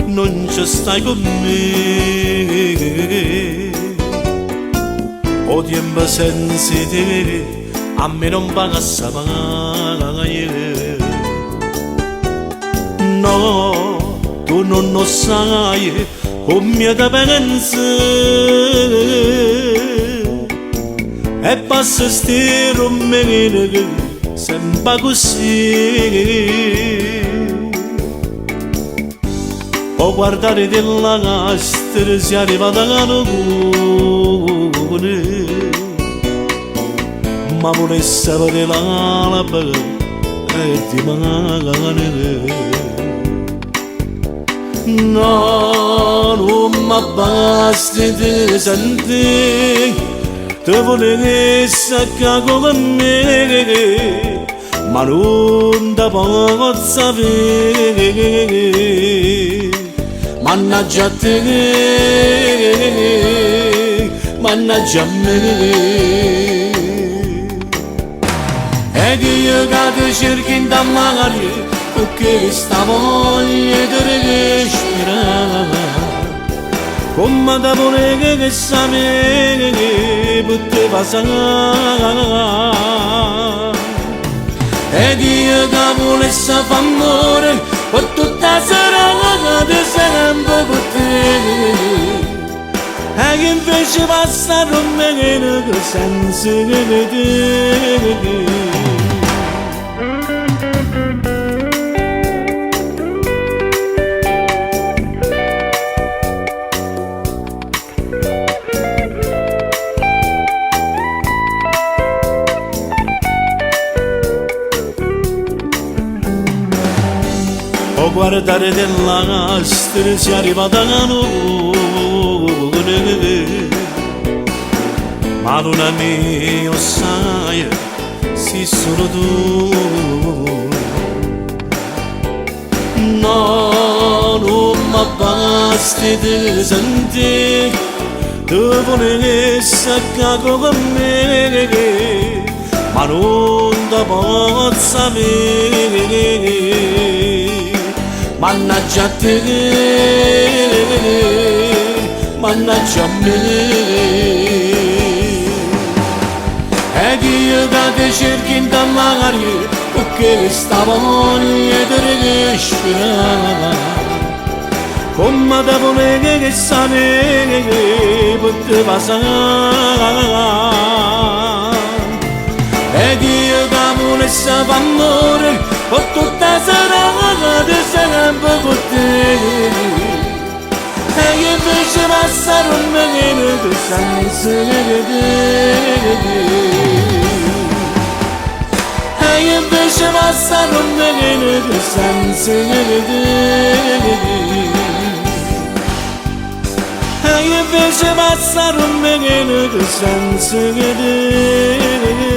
non ci stai con me. O tempo senza te a me non va a sapere. No, tu non lo sai come ti pensi. E passa sti rumeni che sembra così. O guardare della castra si arriva da canone, ma volesse avere l'alba e ti manca. No, non mi basta di sentire, ti volessi con me, ma non ti posso sapere. Mannaggia a te, mannaggia a me. Ed io che ti cerco in magari, perché sta voglia di respirare. Come da pure che sapere che poteva passare. Ed io che volessi fare amore per tutta serata di sempre con te. E che invece passa un meno che senza te. O guardare della castra si arriva da canone, ma non è mio, sai, sei solo tu. No, non mi basta di sentire, tu volessi con me, ma non ti posso sapere. Mannaggia a te, mannaggia a me. Ed io che ti cerco in magari, perché sta voglia di respirare. Come da pure che sapere che poteva passare. Ed io che volessi fare amore per tutta serata di sempre con te. E invece passa un meno che senza te. E invece passa un meno che senza te. E invece passa un meno che senza te.